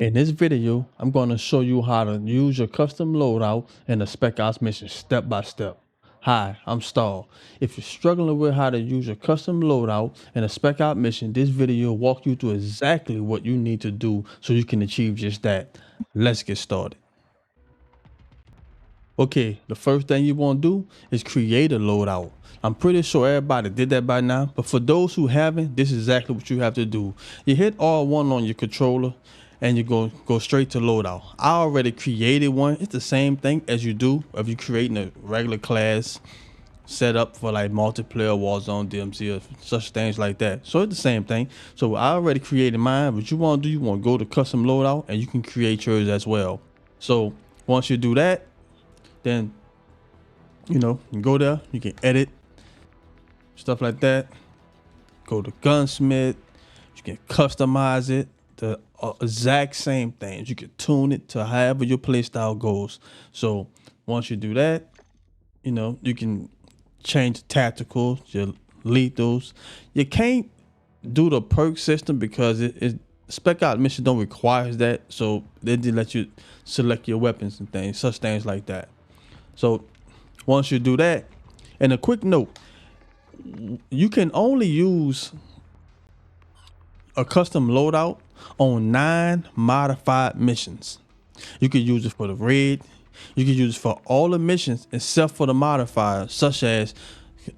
In this video, I'm going to show you how to use your custom loadout in a Spec Ops mission step by step. Hi, I'm Star. If you're struggling with how to use your custom loadout in a Spec Ops mission, this video will walk you through exactly what you need to do so you can achieve just that. Let's get started. Okay, the first thing you want to do is create a loadout. I'm pretty sure everybody did that by now, but for those who haven't, this is exactly what you have to do. You hit R1 on your controller and you go straight to loadout. I already created one. It's the same thing as you do if you're creating a regular class set up for like multiplayer, Warzone, DMZ, or such things like that. So it's the same thing. So I already created mine. What you want to do, you want to go to custom loadout and you can create yours as well. So once you do that, then you can go there, you can edit stuff like that, go to gunsmith, you can customize it, the exact same things. You can tune it to however your playstyle goes. So once you do that, you can change the tacticals, your lethals. You can't do the perk system because it Spec Ops mission don't require that, so they did let you select your weapons and things, such things like that. So once you do that, and a quick note, you can only use a custom loadout on 9 modified missions. You can use it for the raid. You can use it for all the missions except for the modifiers, such as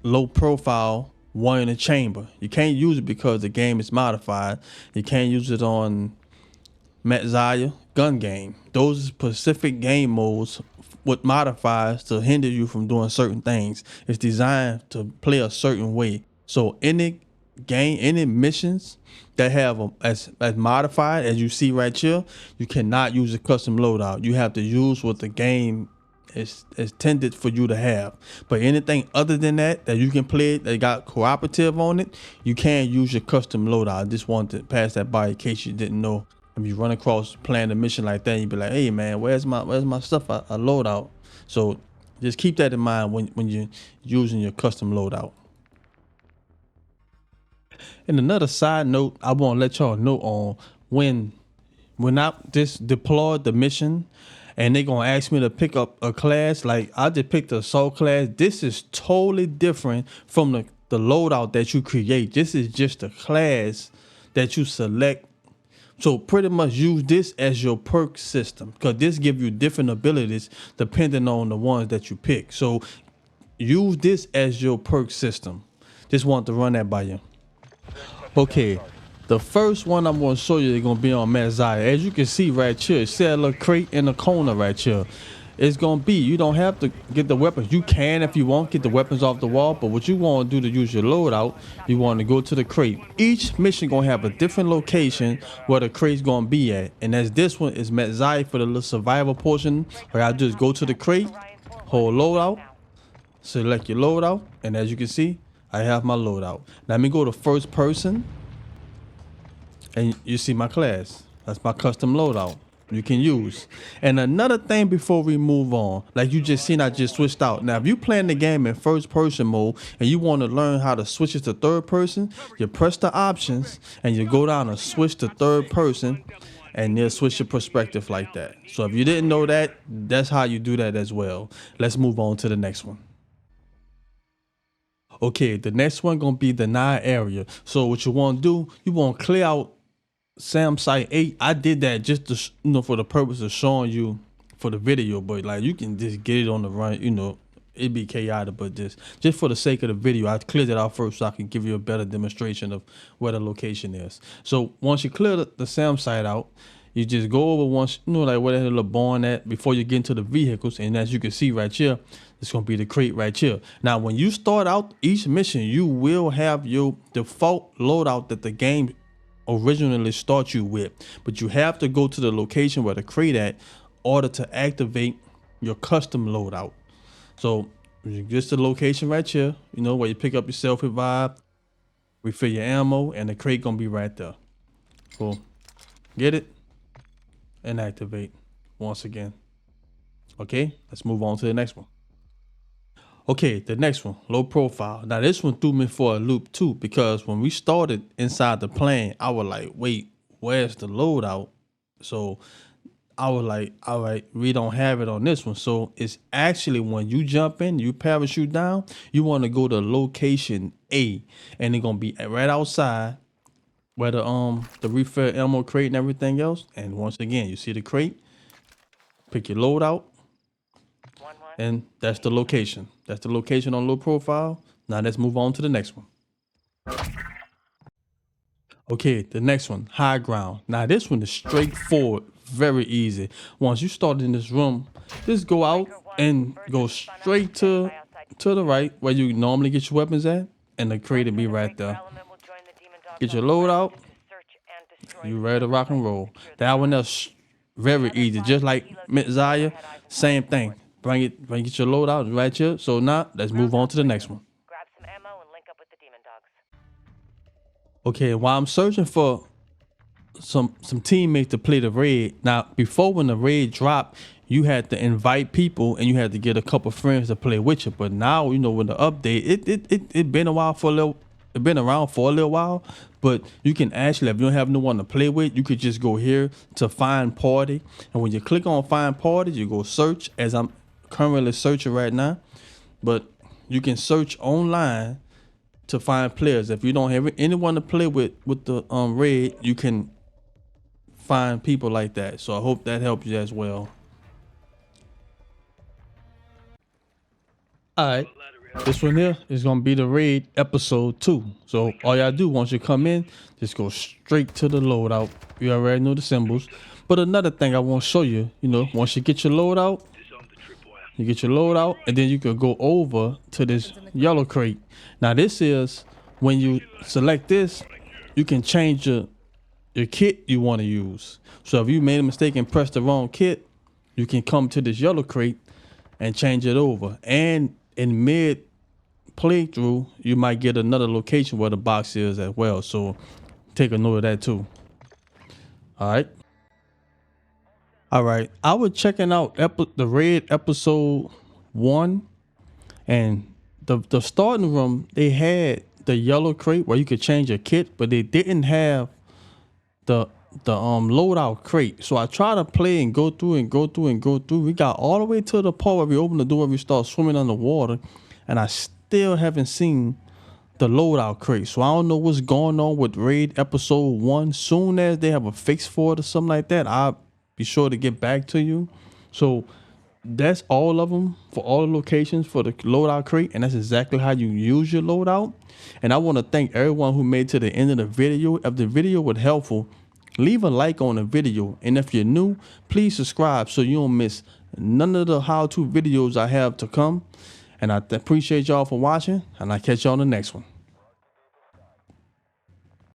low profile, one in a chamber. You can't use it because the game is modified. You can't use it on MW2 gun game. Those are specific game modes with modifiers to hinder you from doing certain things. It's designed to play a certain way. So any game, any missions that have them as modified as you see right here, you cannot use a custom loadout. You have to use what the game is intended for you to have. But anything other than that you can play that got cooperative on it, you can use your custom loadout. I just wanted to pass that by in case you didn't know. If you run across playing a mission like that, you'd be like, hey man, where's my stuff I load out? So just keep that in mind when you're using your custom loadout. And another side note, I want to let y'all know on when I just deployed the mission and they gonna ask me to pick up a class, like I just picked the assault class. This is totally different from the loadout that you create. This is just a class that you select. So pretty much use this as your perk system, because this gives you different abilities depending on the ones that you pick. So use this as your perk system. Just want to run that by you. Okay, the first one I'm going to show you is going to be on MW2. As you can see right here, it said a little crate in the corner right here. It's going to be, you don't have to get the weapons. You can, if you want, get the weapons off the wall, but what you want to do to use your loadout, you want to go to the crate. Each mission going to have a different location where the crate's going to be at. And as this one is MW2 for the little survival portion, where I just go to the crate, hold loadout, select your loadout, and as you can see, I have my loadout. Now let me go to first person, and you see my class. That's my custom loadout you can use. And another thing before we move on, like you just seen, I just switched out. Now if you playing the game in first person mode and you want to learn how to switch it to third person, you press the options and you go down and switch to third person, and they'll switch your perspective like that. So if you didn't know that, that's how you do that as well. Let's move on to the next one. Okay, the next one gonna be the 9 area. So what you want to do, you want to clear out SAM site 8. I did that just to, for the purpose of showing you for the video, but like you can just get it on the run, it'd be chaotic, but just for the sake of the video, I cleared it out first so I can give you a better demonstration of where the location is. So once you clear the SAM site out, you just go over once, like where the little barn at before you get into the vehicles. And as you can see right here, it's going to be the crate right here. Now, when you start out each mission, you will have your default loadout that the game originally starts you with. But you have to go to the location where the crate at in order to activate your custom loadout. So just the location right here, where you pick up your self-revive, refill your ammo, and the crate going to be right there. Cool. Get it? And activate once again. Okay, let's move on to the next one. Okay, the next one, low profile. Now this one threw me for a loop too, because when we started inside the plane, I was like, wait, where's the loadout So I was like, all right, we don't have it on this one. So it's actually when you jump in, you parachute down, you want to go to location A, and it's gonna be right outside where the refill ammo crate and everything else. And once again, you see the crate, pick your loadout, and that's the location. That's the location on low profile. Now let's move on to the next one. Okay, the next one, high ground. Now this one is straightforward, very easy. Once you start in this room, just go out and go straight to the right where you normally get your weapons at, and the crate will be right there. Get your loadout. You ready to rock and roll. That one is very easy, just like Zaya, same thing. Bring get your loadout right here. So now let's move on to the next one. Grab some ammo and link up with the demon dogs. Okay, while I'm searching for some teammates to play the raid. Now, before when the raid dropped, you had to invite people and you had to get a couple friends to play with you. But now, you know, with the update, it been a while for a little. It been around for a little while, but you can actually, if you don't have no one to play with, you could just go here to find party. And when you click on find party, you go search, as I'm currently searching right now. But you can search online to find players. If you don't have anyone to play with the raid, you can find people like that. So I hope that helps you as well. All right, this one here is gonna be the raid episode 2. So all y'all do once you come in, just go straight to the loadout. You already know the symbols. But another thing I want to show you, you know, once you get your loadout, you get your loadout, and then you can go over to this yellow crate. Now this is when you select this, you can change your kit you want to use. So if you made a mistake and pressed the wrong kit, you can come to this yellow crate and change it over. And in mid playthrough, you might get another location where the box is as well. So take a note of that too. All right. I was checking out the raid episode 1, and the starting room, they had the yellow crate where you could change your kit, but they didn't have the loadout crate. So I tried to play and go through. We got all the way to the part where we open the door where we start swimming underwater, and I still haven't seen the loadout crate. So I don't know what's going on with raid episode 1. Soon as they have a fix for it or something like that, I'll be sure to get back to you. So that's all of them for all the locations for the loadout crate, and that's exactly how you use your loadout. And I want to thank everyone who made it to the end of the video. If the video was helpful, leave a like on the video, and if you're new, please subscribe so you don't miss none of the how-to videos I have to come. And I appreciate y'all for watching, and I'll catch y'all on the next one.